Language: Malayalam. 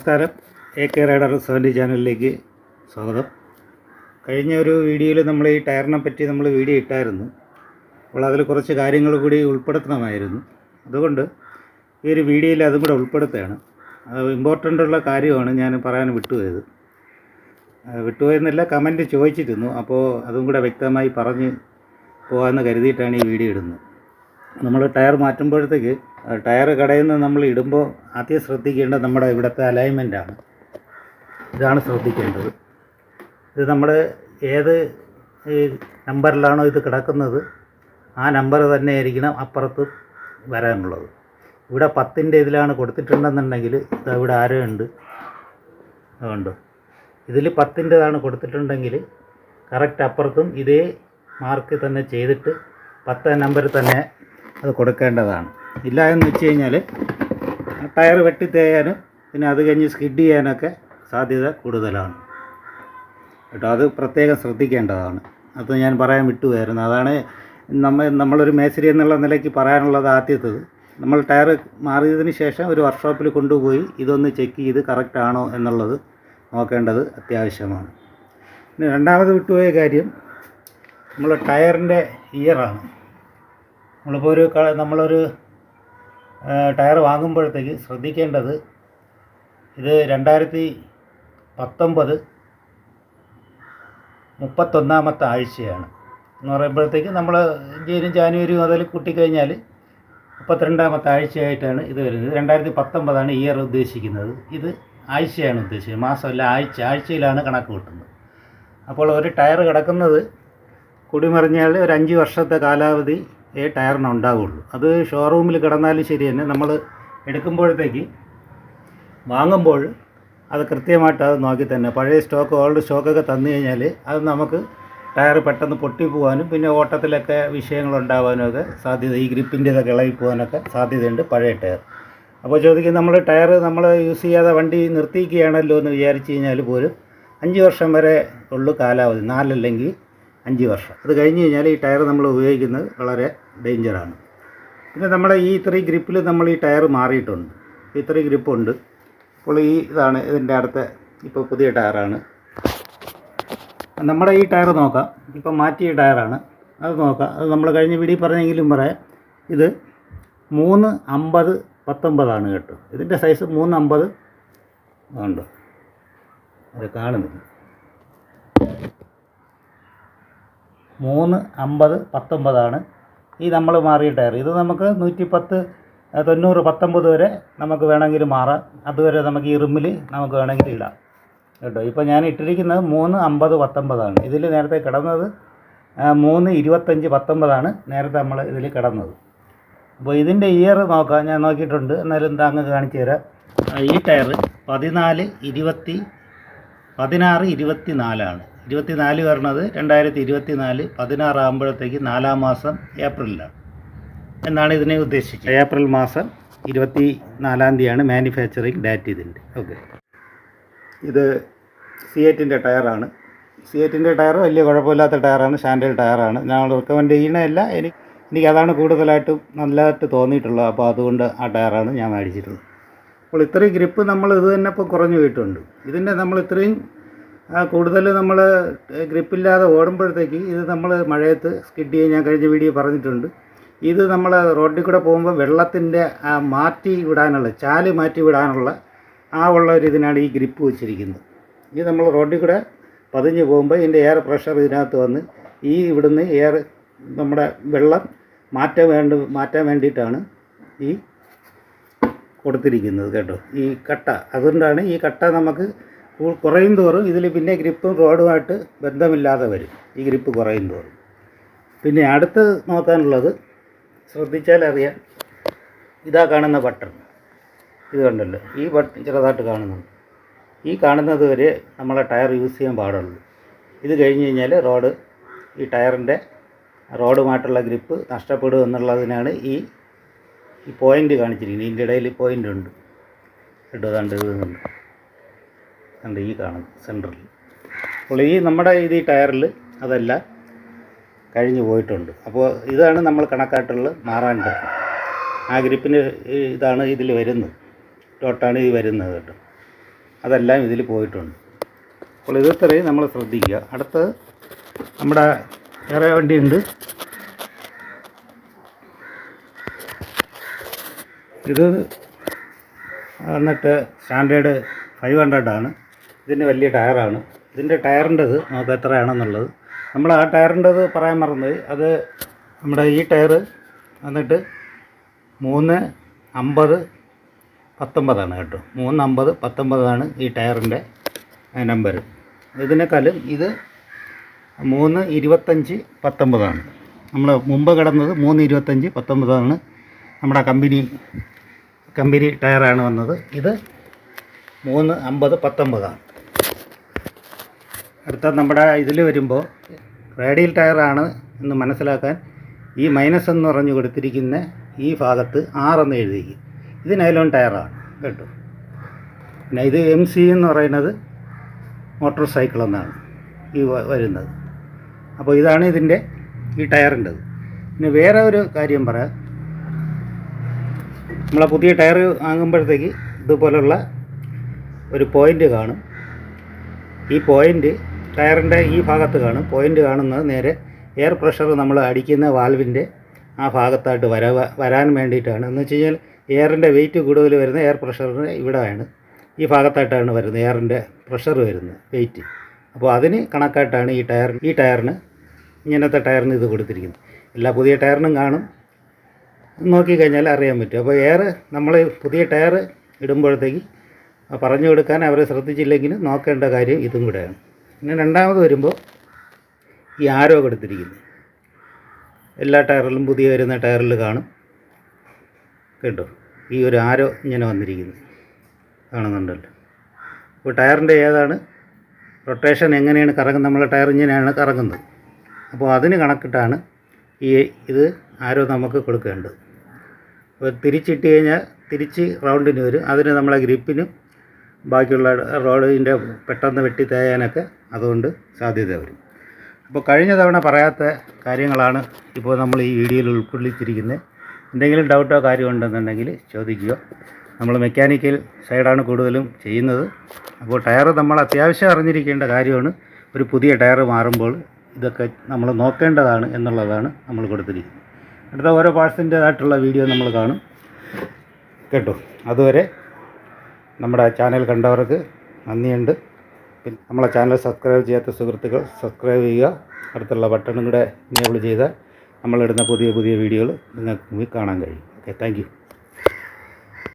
നമസ്കാരം. AK റൈഡർ 70 ചാനലിലേക്ക് സ്വാഗതം. കഴിഞ്ഞ ഒരു വീഡിയോയിൽ നമ്മൾ ഈ ടയറിനെ പറ്റി നമ്മൾ വീഡിയോ ഇട്ടായിരുന്നു. അപ്പോൾ അതിൽ കുറച്ച് കാര്യങ്ങൾ കൂടി ഉൾപ്പെടുത്തണമായിരുന്നു. അതുകൊണ്ട് ഈ ഒരു വീഡിയോയിൽ അതും കൂടെ ഉൾപ്പെടുത്തുകയാണ്. അത് ഇമ്പോർട്ടൻ്റ് ഉള്ള കാര്യമാണ് ഞാൻ പറയാൻ വിട്ടുപോയെന്നല്ല, കമൻറ്റ് ചോദിച്ചിരുന്നു. അപ്പോൾ അതും കൂടെ വ്യക്തമായി പറഞ്ഞ് പോകാമെന്ന് കരുതിയിട്ടാണ് ഈ വീഡിയോ ഇടുന്നത്. നമ്മൾ ടയർ മാറ്റുമ്പോഴത്തേക്ക് ടയർ കടയിൽ നിന്ന് നമ്മൾ ഇടുമ്പോൾ ആദ്യം ശ്രദ്ധിക്കേണ്ടത് നമ്മുടെ ഇവിടുത്തെ അലൈൻമെൻറ്റാണ്. ഇതാണ് ശ്രദ്ധിക്കേണ്ടത്. ഇത് നമ്മൾ ഏത് നമ്പറിലാണോ ഇത് കിടക്കുന്നത് ആ നമ്പർ തന്നെ ആയിരിക്കണം അപ്പുറത്ത് വരാനുള്ളത്. ഇവിടെ 10ൻ്റെ ഇതിലാണ് കൊടുത്തിട്ടുണ്ടെന്നുണ്ടെങ്കിൽ ഇവിടെ ആരോ ഉണ്ട്, അതുകൊണ്ട് ഇതിൽ 10ൻ്റെതാണ് കൊടുത്തിട്ടുണ്ടെങ്കിൽ കറക്റ്റ് അപ്പുറത്തും ഇതേ മാർക്ക് തന്നെ ചെയ്തിട്ട് 10 നമ്പറിൽ തന്നെ അത് കൊടുക്കേണ്ടതാണ്. ഇല്ല എന്ന് വെച്ച് കഴിഞ്ഞാൽ ടയർ വെട്ടിത്തേയാനും പിന്നെ അത് കഴിഞ്ഞ് സ്കിഡ് ചെയ്യാനൊക്കെ സാധ്യത കൂടുതലാണ് കേട്ടോ. അത് പ്രത്യേകം ശ്രദ്ധിക്കേണ്ടതാണ്. അത് ഞാൻ പറയാൻ വിട്ടുപോയായിരുന്നു. അതാണ് നമ്മളൊരു മേസ്തിരി എന്നുള്ള നിലയ്ക്ക് പറയാനുള്ളത്. ആദ്യത്തേത്, നമ്മൾ ടയർ മാറിയതിന് ശേഷം ഒരു വർക്ക്ഷോപ്പിൽ കൊണ്ടുപോയി ഇതൊന്ന് ചെക്ക് ചെയ്ത് കറക്റ്റാണോ എന്നുള്ളത് നോക്കേണ്ടത് അത്യാവശ്യമാണ്. പിന്നെ രണ്ടാമത് വിട്ടുപോയ കാര്യം നമ്മൾ ടയറിൻ്റെ ഇയറാണ്. നമ്മളൊരു ടയർ വാങ്ങുമ്പോഴത്തേക്ക് ശ്രദ്ധിക്കേണ്ടത് ഇത് 2019 31ാമത്തെ ആഴ്ചയാണ് എന്ന് പറയുമ്പോഴത്തേക്ക് നമ്മൾ ജനുവരി മുതൽ കൂട്ടിക്കഴിഞ്ഞാൽ 32ാമത്തെ ആഴ്ചയായിട്ടാണ് ഇത് വരുന്നത്. 2019 ഇയർ ഉദ്ദേശിക്കുന്നത്. ഇത് ആഴ്ചയാണ് ഉദ്ദേശിക്കുന്നത്, മാസമല്ല, ആഴ്ചയിലാണ് കണക്ക് കൂട്ടുന്നത്. അപ്പോൾ ഒരു ടയർ കിടക്കുന്നത് കുടിമറിഞ്ഞാൽ ഒരു 5 വർഷത്തെ കാലാവധി ടയറിന് ഉണ്ടാവുള്ളൂ. അത് ഷോറൂമിൽ കിടന്നാലും ശരി തന്നെ, നമ്മൾ എടുക്കുമ്പോഴത്തേക്ക് വാങ്ങുമ്പോൾ അത് കൃത്യമായിട്ട് അത് നോക്കി തന്നെ പഴയ സ്റ്റോക്ക് ഓൾഡ് സ്റ്റോക്കൊക്കെ തന്നു കഴിഞ്ഞാൽ അത് നമുക്ക് ടയർ പെട്ടെന്ന് പൊട്ടിപ്പോകാനും പിന്നെ ഓട്ടത്തിലൊക്കെ വിഷയങ്ങളുണ്ടാകാനും ഒക്കെ സാധ്യത, ഈ ഗ്രിപ്പിൻ്റെ ഇതൊക്കെ ഇളകി പോകാനൊക്കെ സാധ്യതയുണ്ട് പഴയ ടയർ. അപ്പോൾ ചോദിക്കും, നമ്മൾ ടയർ നമ്മൾ യൂസ് ചെയ്യാതെ വണ്ടി നിർത്തിക്കുകയാണല്ലോ എന്ന് വിചാരിച്ച് കഴിഞ്ഞാൽ പോലും 5 വർഷം വരെ ഉള്ളു കാലാവധി, 4 അല്ലെങ്കിൽ 5 വർഷം. അത് കഴിഞ്ഞ് കഴിഞ്ഞാൽ ഈ ടയർ നമ്മൾ ഉപയോഗിക്കുന്നത് വളരെ ഡേഞ്ചറാണ്. പിന്നെ നമ്മുടെ ഈ ഇത്രയും ഗ്രിപ്പിൽ നമ്മൾ ഈ ടയർ മാറിയിട്ടുണ്ട്, ഇത്രയും ഗ്രിപ്പുണ്ട്. അപ്പോൾ ഇതാണ് ഇതിൻ്റെ അടുത്ത, ഇപ്പോൾ പുതിയ ടയറാണ്. നമ്മുടെ ഈ ടയർ നോക്കാം, ഇപ്പോൾ മാറ്റിയ ടയറാണ്, അത് നോക്കാം. അത് നമ്മൾ കഴിഞ്ഞ വീഡിയോ പറഞ്ഞെങ്കിലും പറയാം. ഇത് 350/19 കേട്ടോ. ഇതിൻ്റെ സൈസ് 350 ഉണ്ട്, അത് കാണുന്നില്ല. 350/19 ഈ നമ്മൾ മാറിയ ടയർ. ഇത് നമുക്ക് 110, 90, 19 വരെ നമുക്ക് വേണമെങ്കിൽ മാറാം. അതുവരെ നമുക്ക് ഈ റിമ്മിൽ നമുക്ക് വേണമെങ്കിൽ ഇടാം കേട്ടോ. ഇപ്പോൾ ഞാൻ ഇട്ടിരിക്കുന്നത് 350/19. ഇതിൽ നേരത്തെ കിടന്നത് 325/19 നേരത്തെ നമ്മൾ ഇതിൽ കിടന്നത്. അപ്പോൾ ഇതിൻ്റെ ഇയർ നോക്കാം, ഞാൻ നോക്കിയിട്ടുണ്ട്. എന്നാലും എന്താ അങ്ങ് കാണിച്ചു തരാം. ഈ ടയർ 16, 24 വരണത് 2024, 16 ആകുമ്പോഴത്തേക്ക് 4-ാം മാസം ഏപ്രിലാണ് എന്നാണ് ഇതിനെ ഉദ്ദേശിച്ചത്. ഏപ്രിൽ മാസം 24-ാം തീയതിയാണ് മാനുഫാക്ചറിങ് ഡേറ്റ് ഇതിൻ്റെ. ഓക്കെ, ഇത് C8ൻ്റെ ടയറാണ്. C8ൻ്റെ ടയർ വലിയ കുഴപ്പമില്ലാത്ത ടയറാണ്, സ്റ്റാൻഡേർഡ് ടയറാണ്. ഞാൻ റെക്കമെൻഡ് ചെയ്യണമല്ല, എനിക്ക് അതാണ് കൂടുതലായിട്ടും നല്ലതായിട്ട് തോന്നിയിട്ടുള്ളത്. അപ്പോൾ അതുകൊണ്ട് ആ ടയറാണ് ഞാൻ മേടിച്ചിട്ടുള്ളത്. അപ്പോൾ ഇത്രയും ഗ്രിപ്പ് നമ്മൾ ഇത് തന്നെ ഇപ്പോൾ കുറഞ്ഞു പോയിട്ടുണ്ട്. ഇതിൻ്റെ നമ്മൾ ഇത്രയും കൂടുതൽ നമ്മൾ ഗ്രിപ്പില്ലാതെ ഓടുമ്പോഴത്തേക്ക് ഇത് നമ്മൾ മഴയത്ത് സ്കിഡ് ചെയ്യാൻ ഞാൻ കഴിഞ്ഞ വീഡിയോ പറഞ്ഞിട്ടുണ്ട്. ഇത് നമ്മൾ റോഡിൽ കൂടെ പോകുമ്പോൾ വെള്ളത്തിൻ്റെ ചാല് മാറ്റി വിടാനുള്ള ഉള്ള ഒരു ഇതിനാണ് ഈ ഗ്രിപ്പ് വെച്ചിരിക്കുന്നത്. ഇത് നമ്മൾ റോഡിൽ കൂടെ പതിഞ്ഞ് പോകുമ്പോൾ ഇതിൻ്റെ എയർ പ്രഷർ ഇതിനകത്ത് വന്ന് ഇവിടുന്ന് എയർ നമ്മുടെ വെള്ളം മാറ്റാൻ വേണ്ടിയിട്ടാണ് ഈ കൊടുത്തിരിക്കുന്നത് കേട്ടോ. ഈ കട്ട, അതുകൊണ്ടാണ് ഈ കട്ട നമുക്ക് കുറയും തോറും ഇതിൽ പിന്നെ ഗ്രിപ്പും റോഡുമായിട്ട് ബന്ധമില്ലാതെ വരും, ഈ ഗ്രിപ്പ് കുറയും തോറും. പിന്നെ അടുത്ത് നോക്കാനുള്ളത്, ശ്രദ്ധിച്ചാൽ അറിയാം, ഇതാ കാണുന്ന ബട്ടൺ, ഇത് കണ്ടല്ലോ, ഈ ബട്ടൺ ചെറുതായിട്ട് കാണുന്നുണ്ട്. ഈ കാണുന്നത് വരെ നമ്മളെ ടയർ യൂസ് ചെയ്യാൻ പാടുള്ളൂ. ഇത് കഴിഞ്ഞ് കഴിഞ്ഞാൽ ഈ ടയറിൻ്റെ റോഡുമായിട്ടുള്ള ഗ്രിപ്പ് നഷ്ടപ്പെടും എന്നുള്ളതിനാണ് ഈ പോയിൻ്റ് കാണിച്ചിരിക്കുന്നത്. ഇതിൻ്റെ ഇടയിൽ പോയിൻ്റ് ഉണ്ട് കേട്ടോ. അതുകൊണ്ട് ഇതുണ്ട്, ഈ കാണുന്നു സെൻറ്ററിൽ. അപ്പോൾ നമ്മുടെ ഈ ടയറിൽ അതെല്ലാം കഴിഞ്ഞു പോയിട്ടുണ്ട്. അപ്പോൾ ഇതാണ് നമ്മൾ കണക്കായിട്ടുള്ളത് മാറാണ്ട്. ആ ഗ്രിപ്പിന് ഇതാണ് ഇതിൽ വരുന്നത്, ഡോട്ടാണ് ഇത് വരുന്നത് കേട്ടോ. അതെല്ലാം ഇതിൽ പോയിട്ടുണ്ട്. അപ്പോൾ ഇത് ഇത്രയും നമ്മൾ ശ്രദ്ധിക്കുക. അടുത്ത് നമ്മുടെ വേറെ വണ്ടിയുണ്ട്. ഇത് എന്നിട്ട് സ്റ്റാൻഡേർഡ് 500 ആണ്. ഇതിൻ്റെ വലിയ ടയറാണ്. ഇതിൻ്റെ ടയറിൻ്റെത് നമുക്ക് എത്രയാണെന്നുള്ളത് നമ്മൾ ആ ടയറിൻ്റെത് പറയാൻ മറന്നുപോയി. അത് നമ്മുടെ ഈ ടയർ എന്നിട്ട് 350/19 കേട്ടോ. 350/19 ഈ ടയറിൻ്റെ നമ്പർ. ഇതിനേക്കാളും ഇത് 325/19. നമ്മൾ മുമ്പ് കിടന്നത് 325/19 നമ്മുടെ കമ്പനി ടയറാണ് വന്നത്. ഇത് 350/19. അടുത്ത നമ്മുടെ ഇതിൽ വരുമ്പോൾ റേഡിയൽ ടയറാണ് എന്ന് മനസ്സിലാക്കാൻ ഈ മൈനസ് എന്ന് പറഞ്ഞു കൊടുത്തിരിക്കുന്ന ഈ ഭാഗത്ത് 6 എന്ന് എഴുതിയിരിക്കും. ഇത് നൈലോൺ ടയറാണ് കേട്ടോ. പിന്നെ ഇത് MC എന്ന് പറയുന്നത് മോട്ടോർ സൈക്കിൾ എന്നാണ് ഈ വരുന്നത്. അപ്പോൾ ഇതാണ് ഇതിൻ്റെ ഈ ടയറിൻ്റെത്. പിന്നെ വേറെ ഒരു കാര്യം പറയാം. നമ്മളെ പുതിയ ടയർ വാങ്ങുമ്പോഴത്തേക്ക് ഇതുപോലുള്ള ഒരു പോയിൻ്റ് കാണും. ഈ പോയിൻ്റ് ടയറിൻ്റെ ഈ ഭാഗത്ത് കാണും. പോയിൻ്റ് കാണുന്നത് നേരെ എയർ പ്രഷർ നമ്മൾ അടിക്കുന്ന വാൽവിൻ്റെ ആ ഭാഗത്തായിട്ട് വരാൻ വേണ്ടിയിട്ടാണ്. എന്ന് വെച്ച് കഴിഞ്ഞാൽ എയറിൻ്റെ വെയിറ്റ് കൂടുതൽ വരുന്ന എയർ പ്രഷറിന് ഇവിടെയാണ്, ഈ ഭാഗത്തായിട്ടാണ് വരുന്നത് എയറിൻ്റെ പ്രഷർ വരുന്നത്, വെയിറ്റ്. അപ്പോൾ അതിന് കണക്കായിട്ടാണ് ഈ ടയറിന് ഇങ്ങനത്തെ ടയറിന് ഇത് കൊടുത്തിരിക്കുന്നത്. എല്ലാ പുതിയ ടയറിനും കാണും, നോക്കിക്കഴിഞ്ഞാൽ അറിയാൻ പറ്റും. അപ്പോൾ എയർ നമ്മൾ പുതിയ ടയർ ഇടുമ്പോഴത്തേക്ക് പറഞ്ഞു കൊടുക്കാൻ അവരെ ശ്രദ്ധിച്ചില്ലെങ്കിൽ നോക്കേണ്ട കാര്യം ഇതും കൂടെയാണ്. പിന്നെ രണ്ടാമത് വരുമ്പോൾ ഈ ആരോ കൊടുത്തിരിക്കുന്നത് എല്ലാ ടയറിലും പുതിയ വരുന്ന ടയറിൽ കാണും കേട്ടോ. ഈ ഒരു ആരോ ഇങ്ങനെ വന്നിരിക്കുന്നത് കാണുന്നുണ്ടല്ലോ. അപ്പോൾ ടയറിൻ്റെ ഏതാണ് റൊട്ടേഷൻ എങ്ങനെയാണ് കറങ്ങുന്നത്, നമ്മളെ ടയർ ഇങ്ങനെയാണ് കറങ്ങുന്നത്. അപ്പോൾ അതിന് കണക്കിട്ടാണ് ഇത് ആരോ നമുക്ക് കൊടുക്കേണ്ടത്. അപ്പോൾ തിരിച്ചിട്ട് കഴിഞ്ഞാൽ തിരിച്ച് റൗണ്ടിന് വരും. അതിന് നമ്മളെ ഗ്രിപ്പിനും ബാക്കിയുള്ള റോഡിൻ്റെ പെട്ടെന്ന് വെട്ടി തേയാനൊക്കെ അതുകൊണ്ട് സാധ്യത വരും. അപ്പോൾ കഴിഞ്ഞ തവണ പറയാത്ത കാര്യങ്ങളാണ് ഇപ്പോൾ നമ്മൾ ഈ വീഡിയോയിൽ ഉൾക്കൊള്ളിച്ചിരിക്കുന്നത്. എന്തെങ്കിലും ഡൗട്ടോ കാര്യമോ ഉണ്ടെന്നുണ്ടെങ്കിൽ ചോദിക്കുക. നമ്മൾ മെക്കാനിക്കൽ സൈഡാണ് കൂടുതലും ചെയ്യുന്നത്. അപ്പോൾ ടയർ നമ്മൾ അത്യാവശ്യം അറിഞ്ഞിരിക്കേണ്ട കാര്യമാണ്. ഒരു പുതിയ ടയർ മാറുമ്പോൾ ഇതൊക്കെ നമ്മൾ നോക്കേണ്ടതാണ് എന്നുള്ളതാണ് നമ്മൾ കൊടുത്തിരിക്കുന്നത്. അടുത്ത ഓരോ പാർട്സിൻ്റേതായിട്ടുള്ള വീഡിയോ നമ്മൾ കാണും കേട്ടോ. അതുവരെ നമ്മുടെ ചാനൽ കണ്ടവർക്ക് നന്ദിയുണ്ട്. പിന്നെ നമ്മളെ ചാനൽ സബ്സ്ക്രൈബ് ചെയ്യാത്ത സുഹൃത്തുക്കൾ സബ്സ്ക്രൈബ് ചെയ്യുക. അടുത്തുള്ള ബട്ടണും കൂടെ എനേബിൾ ചെയ്താൽ നമ്മളിടുന്ന പുതിയ വീഡിയോകൾ നിങ്ങൾക്ക് കാണാൻ കഴിയും. Okay, thank you.